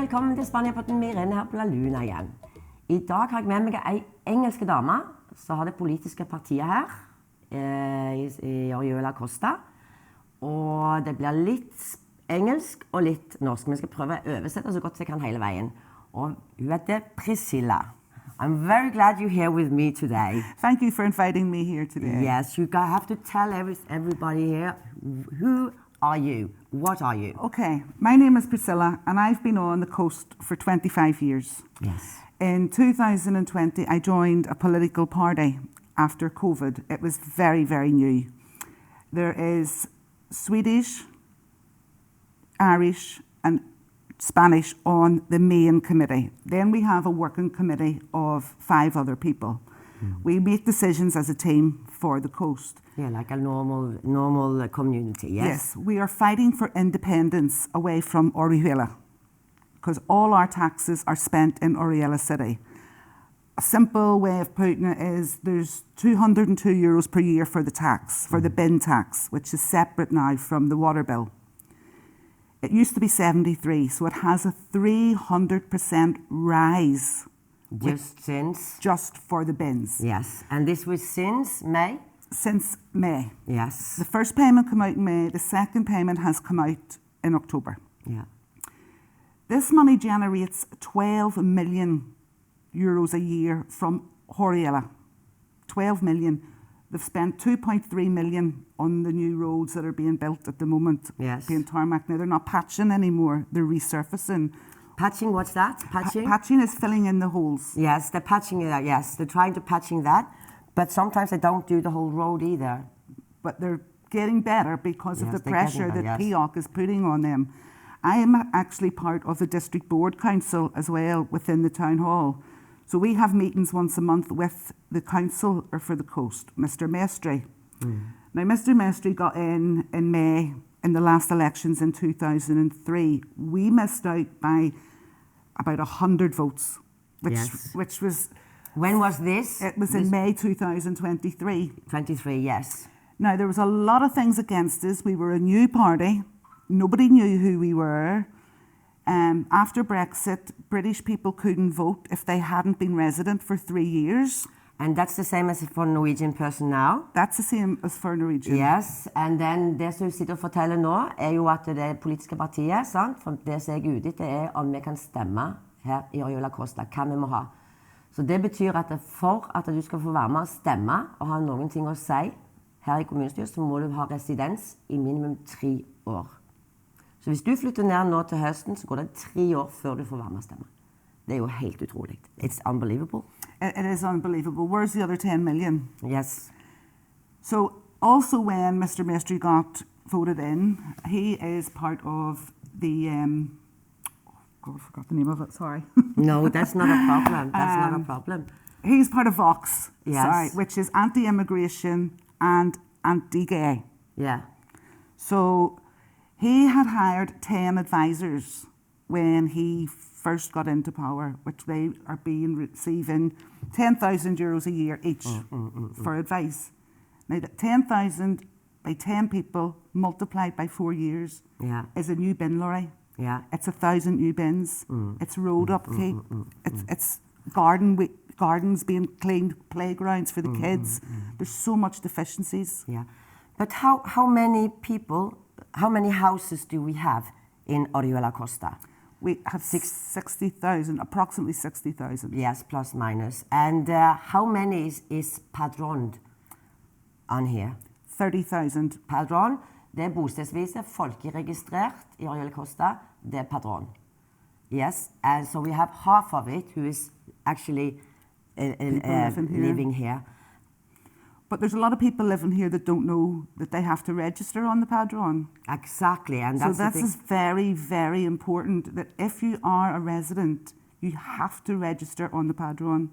velkommen til Spaniapodden med Irene her på La Luna igjen. I dag har jeg med meg en engelske dame, som har det politiske partiet her, i Orihuela Costa. Og det blir litt engelsk og litt norsk, men jeg skal prøve å oversette så godt jeg kan hele veien. Og hun heter Priscilla. I'm very glad you're here with me today. Thank you for inviting me here today. Yes, you have to tell everybody here, who are you? What are you? Okay, my name is Priscilla and I've been on the coast for 25 years. Yes. In 2020, I joined a political party after COVID. It was very, very new. There is Swedish, Irish and Spanish on the main committee. Then we have a working committee of 5 other people. We make decisions as a team for the coast. Yeah, like a normal community, yes? Yes, we are fighting for independence away from Orihuela because all our taxes are spent in Orihuela City. A simple way of putting it is there's €202 per year for the tax, for the bin tax, which is separate now from the water bill. It used to be 73, so it has a 300% rise. Just for the bins. Yes, and this was since May? Since May. Yes. The first payment came out in May, the second payment has come out in October. Yeah. This money generates €12 million a year from Orihuela. 12 million. They've spent 2.3 million on the new roads that are being built at the moment. Yes. Being tarmac. Now they're not patching anymore, they're resurfacing. Patching, what's that? Patching? Patching is filling in the holes. Yes, they're patching it, yes. They're trying to patching that, but sometimes they don't do the whole road either. But they're getting better because of the pressure that PIOC is putting on them. I am actually part of the district board council as well within the town hall. So we have meetings once a month with the council or for the coast, Mr. Mestre. Now, Mr. Mestre got in May in the last elections in 2003. We missed out by about 100 votes, which was... When was this? It was in May 2023. 23, yes. Now, there was a lot of things against us. We were a new party. Nobody knew who we were. After Brexit, British people couldn't vote if they hadn't been resident for 3 years. And that's the same as for Norwegian person now? That's the same as for Norwegian. Yes, and then det som sitter og forteller nå, jo at det politiske partiet, sant? For det som jeg ute etter om vi kan stemme her i Orihuela Costa, hva vi må ha. Så det betyr at for at du skal få være med og stemme og ha noen ting å si her i kommunestyret, så må du ha residens i minimum 3 år. Så hvis du flytter ned nå til høsten, så går det 3 år før du får være med og stemme. Det jo helt utroligt. It's unbelievable. It is unbelievable. Where's the other 10 million? Yes. So also when Mr. Mestre got voted in, he is part of the... God, I forgot the name of it, sorry. No, that's not a problem. That's not a problem. He's part of Vox, yes. Which is anti-immigration and anti-gay. Yeah. So he had hired 10 advisors when he first got into power, which they are receiving €10,000 a year each for advice. Now, that 10,000 by 10 people multiplied by 4 years is a new bin lorry. Yeah. It's 1,000 new bins. It's road upkeep. It's gardens being cleaned, playgrounds for the kids. There's so much deficiencies. Yeah. But how many people, how many houses do we have in Orihuela Costa? We have 60,000, approximately 60,000. Yes, plus minus. And how many is padron on here? 30,000. Padron, det bostedsvise, folkeregistrert i Orihuela Costa, det padron. Yes, and so we have half of it who is actually living here. But there's a lot of people living here that don't know that they have to register on the padron. Exactly, and that's so this is very, very important that if you are a resident, you have to register on the padron.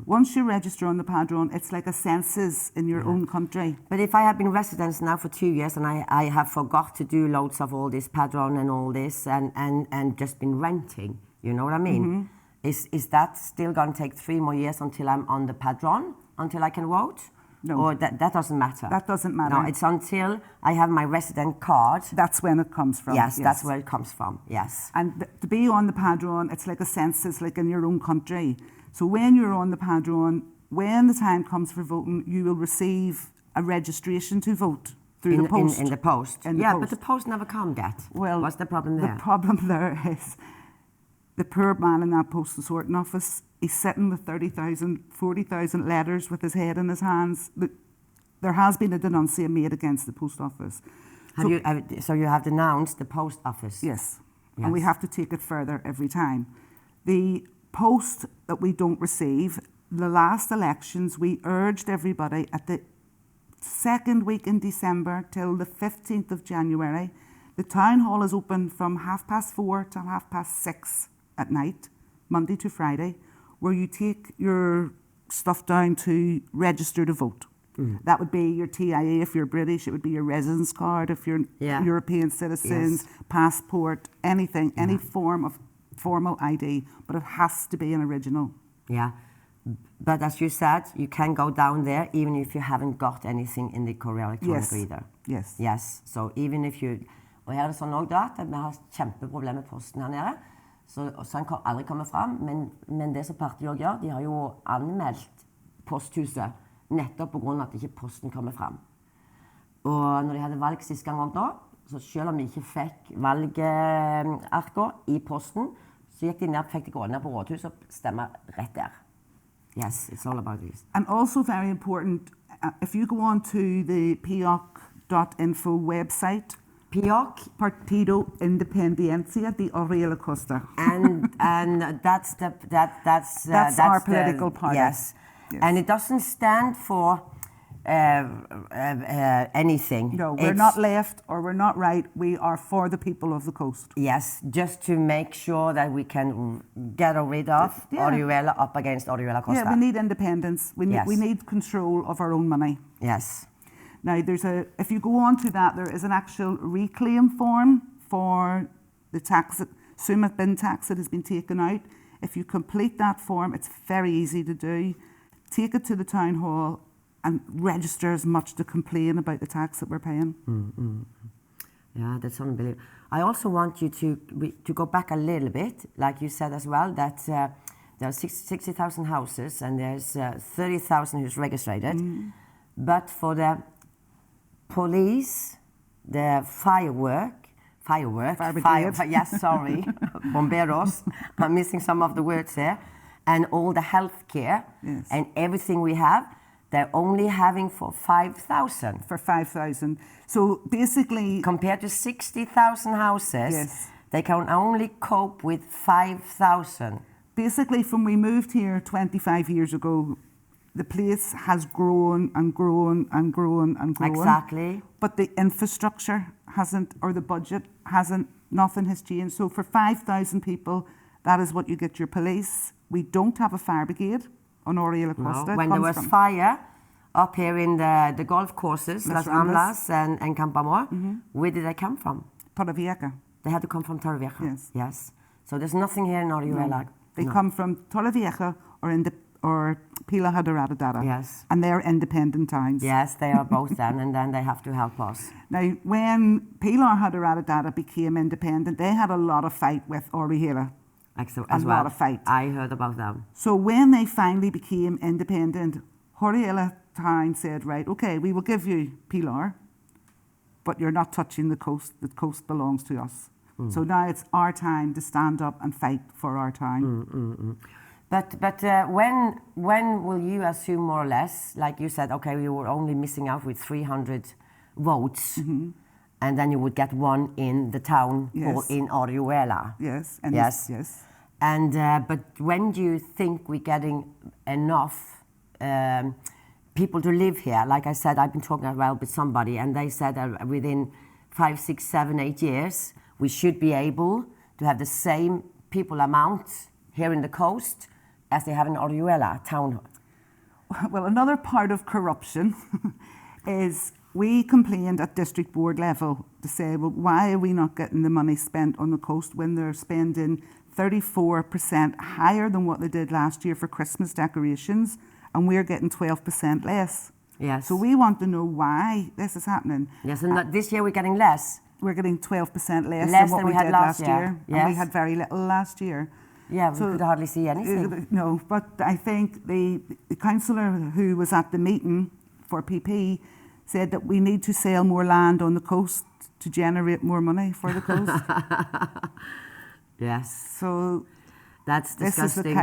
Once you register on the padron, it's like a census in your own country. But if I have been resident now for 2 years and I have forgot to do loads of all this padron and all this and just been renting, you know what I mean? Is that still going to take 3 more years until I'm on the padron, until I can vote? No. Or that doesn't matter? That doesn't matter. No, it's until I have my resident card. That's when it comes from. Yes, that's where it comes from, yes. And to be on the padron, it's like a census, like in your own country. So when you're on the padron, when the time comes for voting, you will receive a registration to vote through the post. In the post. But the post never come yet. Well, what's the problem there? The problem there is the poor man in that postal sorting office, he's sitting with 30,000, 40,000 letters with his head in his hands. There has been a denunciation made against the post office. So you have denounced the post office? Yes. And we have to take it further every time. The post that we don't receive, the last elections, we urged everybody at the second week in December till the 15th of January. The town hall is open from 4:30 till 6:30 at night, Monday to Friday, where you take your stuff down to register to vote. That would be your TIA if you're British, it would be your residence card if you're European citizens, passport, anything, any form of formal ID, but it has to be an original. Yeah. But as you said, you can go down there even if you haven't got anything in the courier electronic reader. Yes. Yes. So even if you... Og her er det sånn også da, at vi har kjempeproblem med posten her nede. Så han kan aldri komme frem. Men det som partiet også gjør, de har jo anmeldt posthuset nettopp på grunn av at ikke posten kommer frem. Og når de hadde valg sist gang også da, så selv om de ikke fikk valgarker i posten, så gikk de ned, fikk de gå ned på rådhuset og stemme rett der. Yes, it's all about this. And also very important, if you go on to the PIOC.info website, PIOC? Partido Independencia de Orihuela Costa. And that's our political party. Yes. And it doesn't stand for anything. No, we're not left or we're not right. We are for the people of the coast. Yes, just to make sure that we can get rid of Orihuela up against Orihuela Costa. Yeah, we need independence. We need control of our own money. Yes. Now, if you go on to that, there is an actual reclaim form for the tax, Summa bin tax that has been taken out. If you complete that form, it's very easy to do. Take it to the town hall and register as much to complain about the tax that we're paying. Yeah, that's unbelievable. I also want you to go back a little bit, like you said as well, that there are 60,000 houses and there's 30,000 who's registered. But for the police, the fire, yes, sorry, bomberos, I'm missing some of the words there, and all the healthcare and everything we have, they're only having for 5,000. For 5,000. So basically... Compared to 60,000 houses, they can only cope with 5,000. Basically, from we moved here 25 years ago, the place has grown and grown and grown and grown. Exactly. But the infrastructure hasn't, or the budget hasn't, nothing has changed. So for 5,000 people, that is what you get your police. We don't have a fire brigade on Orihuela Costa. No. When there was fire up here in the golf courses, Las Ramblas and Campamor, where did they come from? Torrevieja. They had to come from Torrevieja. Yes. Yes. So there's nothing here in Orihuela. No. They come from Torrevieja or Pila Hadarada. Yes. And they're independent towns. Yes, they are both then, and then they have to help us. Now, when Pilar Hadarada became independent, they had a lot of fight with Orihuela. As well. Lot of fight. I heard about them. So when they finally became independent, Orihuela town said, right, okay, we will give you Pilar, but you're not touching the coast. The coast belongs to us. So now it's our time to stand up and fight for our town. But when will you assume more or less, like you said, okay, we were only missing out with 300 votes, and then you would get one in the town or in Orihuela. Yes. And yes. And but when do you think we're getting enough people to live here? Like I said, I've been talking as well with somebody, and they said that within 5, 6, 7, 8 years, we should be able to have the same people amount here in the coast as they have in Orihuela town. Well, another part of corruption is we complained at district board level to say, well, why are we not getting the money spent on the coast when they're spending 34% higher than what they did last year for Christmas decorations, and we're getting 12% less. Yes. So we want to know why this is happening. Yes, and this year we're getting less. We're getting 12% less Less than what than we we had did last last year. year. Yes. And we had very little last year. Yeah, we could hardly see anything. No, but I think the councillor who was at the meeting for PP said that we need to sell more land on the coast to generate more money for the coast. Yes. So that's disgusting.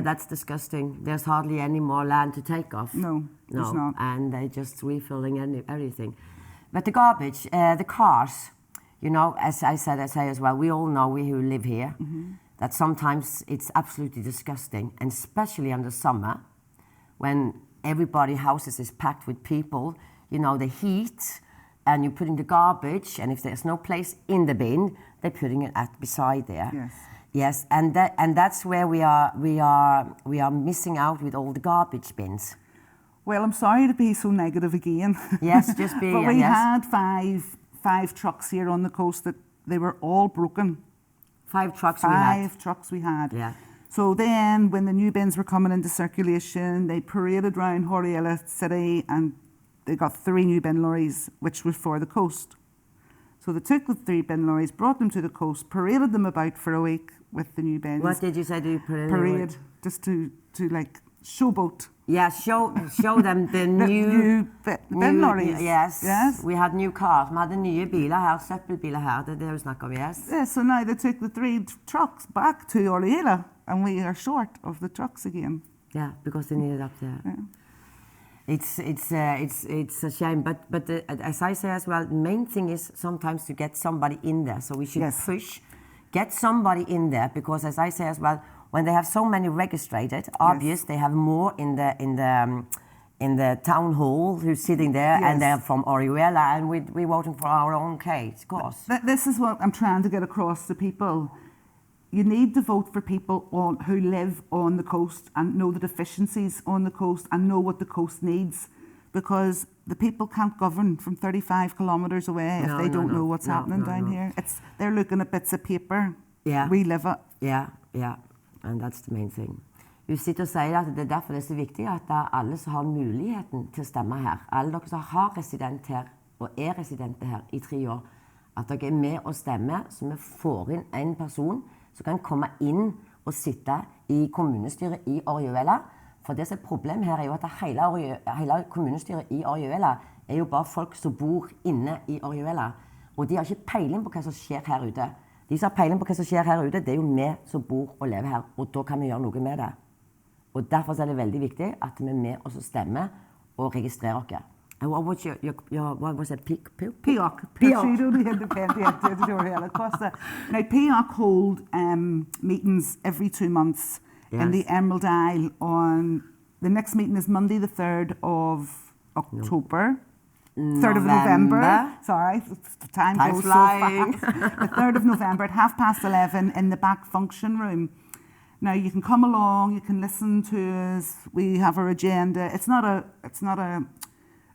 That's disgusting. There's hardly any more land to take off. No, there's not. And they're just refilling everything. But the garbage, the cars, you know, as I say as well, we all know, we who live here, that sometimes it's absolutely disgusting, and especially in the summer, when everybody's houses is packed with people, you know, the heat, and you're putting the garbage, and if there's no place in the bin, they're putting it beside there. Yes. Yes, and that's where we are missing out with all the garbage bins. Well, I'm sorry to be so negative again. Yes, just be. But we had five trucks here on the coast that they were all broken. 5 trucks we had. Yeah. So then, when the new bins were coming into circulation, they paraded around Orihuela City and they got 3 new bin lorries, which were for the coast. So they took the 3 bin lorries, brought them to the coast, paraded them about for a week with the new bins. What did you say? Do you parade? Just to like showboat. Yeah, show them the new bin lorries. Yes. We had new cars. Vi hadde nye biler her, søppelbiler her. Det vi snakker om, yes. Yeah, so now they took the 3 trucks back to Orihuela, and we are short of the trucks again. Yeah, because they need it up there. Yeah. It's a shame, but as I say as well, the main thing is sometimes to get somebody in there. So we should get somebody in there, because as I say as well, when they have so many registered, obvious they have more in the town hall who's sitting there, and they're from Orihuela, and we're voting for our own case, of course. This is what I'm trying to get across to people. You need to vote for people who live on the coast and know the deficiencies on the coast and know what the coast needs, because the people can't govern from 35 kilometres away if they don't know what's happening down here. They're looking at bits of paper. Yeah. We live it. Yeah. And that's the main thing. Du sitter og sier at det derfor det er så viktig at det alle som har muligheten til å stemme her, alle dere som har resident her og er residenter her i 3 år, at dere er med og stemmer, så vi får inn en person som kan komme inn og sitte i kommunestyret i Orihuela. For det som er problemet her er jo at hele kommunestyret i Orihuela er jo bare folk som bor inne i Orihuela, og de har ikke peiling på hva som skjer her ute. De som har peiling på hva som skjer her ute, det er jo vi som bor og lever her, og da kan vi gjøre noe med det. Og derfor er det veldig viktig at vi er med og stemmer og registrerer oss. What was what was it? PIOC. Independent Orihuela Costa. Now, PIOC hold meetings every 2 months in the Emerald Isle. The next meeting is Monday, the 3rd of October. 3rd of November. Sorry, time goes flying. So fast. The 3rd of November at 11:30 in the back function room. Now you can come along, you can listen to us. We have our agenda. It's not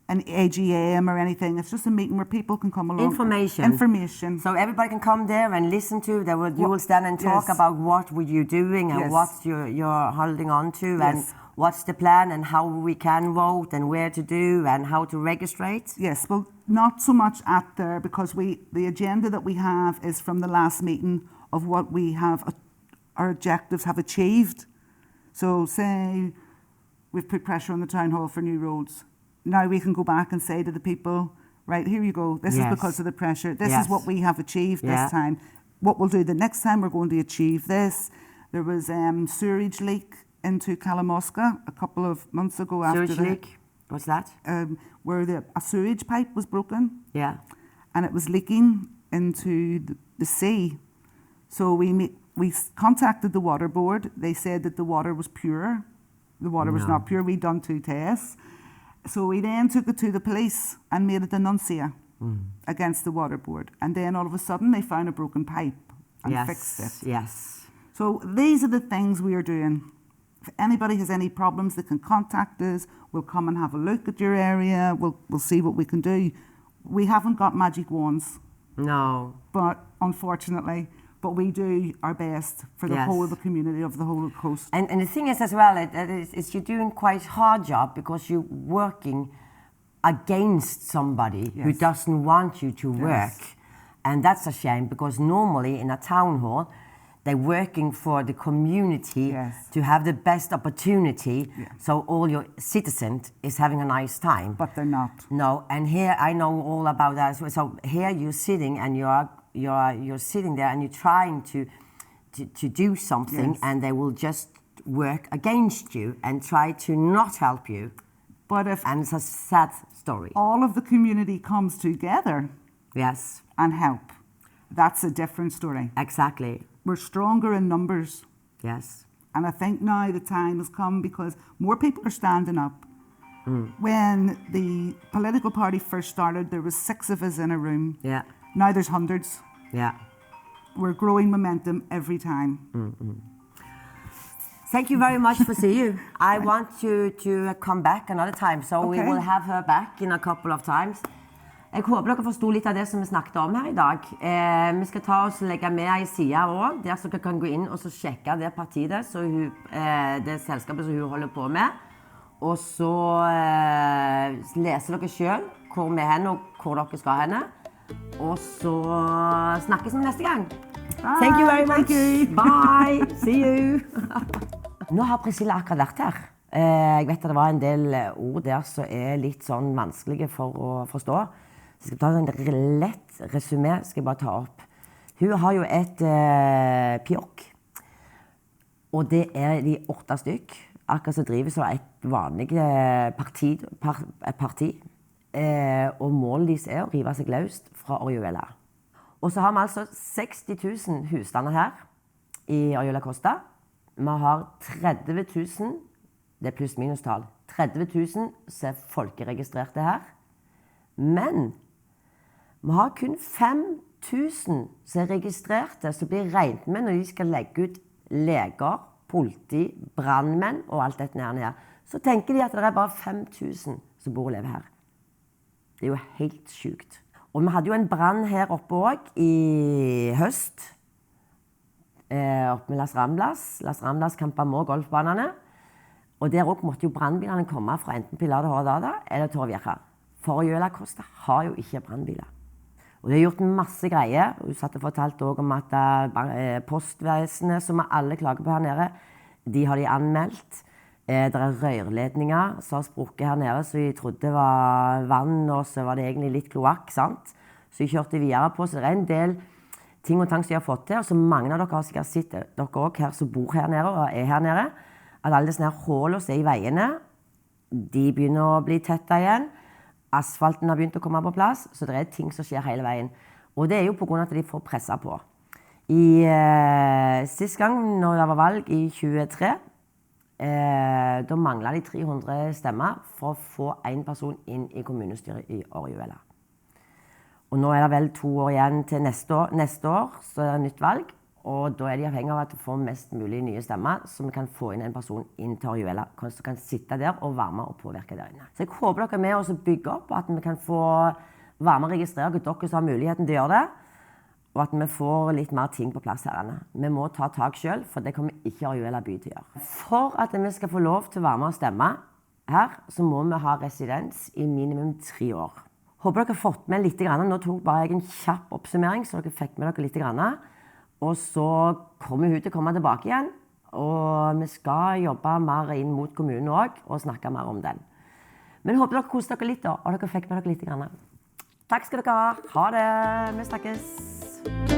an AGM or anything. It's just a meeting where people can come along. Information. So everybody can come there and listen to. You will stand and talk about what were you doing and what you're holding on to and what's the plan and how we can vote and where to do and how to registrate. Yes, well, not so much at there, because the agenda that we have is from the last meeting of what we have, our objectives have achieved. So say we've put pressure on the town hall for new roads. Now we can go back and say to the people, right, here you go. This is because of the pressure. This is what we have achieved this time. What we'll do the next time, we're going to achieve this. There was sewerage leak into Kalamosca a couple of months ago. Sewage leak? What's that? Where a sewage pipe was broken. Yeah. And it was leaking into the sea. So we contacted the water board. They said that the water was pure. The water was not pure. We'd done 2 tests. So we then took it to the police and made a denuncia against the water board. And then all of a sudden they found a broken pipe and fixed it. Yes. So these are the things we are doing. If anybody has any problems, they can contact us. We'll come and have a look at your area. We'll see what we can do. We haven't got magic wands. No. But unfortunately, we do our best for the whole of the community of the whole coast. And the thing is as well, it's you're doing quite a hard job, because you're working against somebody who doesn't want you to work. And that's a shame, because normally in a town hall, they're working for the community to have the best opportunity, so all your citizens is having a nice time. But they're not. No, and here I know all about that as well. So here you're sitting and you're sitting there and you're trying to do something, and they will just work against you and try to not help you. But if and it's a sad story. All of the community comes together and help, that's a different story. Exactly. We're stronger in numbers. Yes. And I think now the time has come because more people are standing up. When the political party first started, there was 6 of us in a room. Yeah. Now there's hundreds. Yeah. We're growing momentum every time. Thank you very much for seeing you. I want you to come back another time, so we will have her back in a couple of times. Jeg håper dere forstod litt av det som vi snakket om her i dag. Vi skal ta oss og legge med en side også, der så dere kan gå inn og så sjekke det partiet, så det selskapet som hun holder på med. Og så leser dere selv hvor vi er henne og hvor dere skal henne. Og så snakkes vi neste gang. Thank you very much. Bye. See you. Nå har Priscilla akkurat vært her. Jeg vet at det var en del ord der som litt sånn vanskelige for å forstå. Så jeg skal ta en lett resumé, skal jeg bare ta opp. Hun har jo et PIOC, og det de 8 stykk, akkurat som driver som et vanlig parti. Og målet deres å rive seg løst fra Orihuela. Og så har vi altså 60 000 husstander her i Orihuela Costa. Vi har 30 000, det pluss minustall, 30 000 som folkeregistrerte her. Men vi har kun 5 000 som registrerte, som blir regnet med når de skal legge ut leger, politi, brandmenn og alt dette nede. Så tenker de at det bare 5 000 som bor og lever her. Det jo helt sykt. Og vi hadde jo en brann her oppe også i høst, oppe med Las Ramblas kampet med golfbanene. Og der også måtte jo brandbilene komme fra enten Pilar de Hordada eller Torvieja. For Orihuela Costa har jo ikke brandbiler. Og det har gjort masse greier. Hun satt og fortalte også om at postvesenet, som alle klager på her nede, de har de anmeldt. Det rørledninger som har sprukket her nede, så jeg trodde det var vann, og så var det egentlig litt kloakk, sant? Så jeg kjørte videre på, så det en del ting og tang som jeg har fått til, og så mange av dere har sikkert sett, dere også her som bor her nede og her nede, at alle disse hullene som i veiene, de begynner å bli tette igjen. Asfalten har begynt å komme på plass, så det ting som skjer hele veien. Og det jo på grunn av at de får presset på. Sist gang, når det var valg i 2023, da manglet de 300 stemmer for å få en person inn i kommunestyret i Orihuela. Og nå det vel 2 år igjen til neste år, så det nytt valg. Og da de avhengig av at vi får mest mulig nye stemmer, så vi kan få inn en person inn til Orihuela, som kan sitte der og være med og påvirke der inne. Så jeg håper dere med oss å bygge opp, at vi kan få være med og registrere at dere som har muligheten til å gjøre det, og at vi får litt mer ting på plass her inne. Vi må ta tak selv, for det kommer ikke Orihuela by til å gjøre. For at vi skal få lov til å være med og stemme her, så må vi ha residens i minimum 3 år. Håper dere har fått med litt. Nå tok bare jeg en kjapp oppsummering, så dere fikk med dere litt. Og så kommer hun til å komme tilbake igjen, og vi skal jobbe mer inn mot kommunen også, og snakke mer om den. Men håper dere koser dere litt da, og dere fikk med dere litt. Takk skal dere ha. Ha det. Vi snakkes.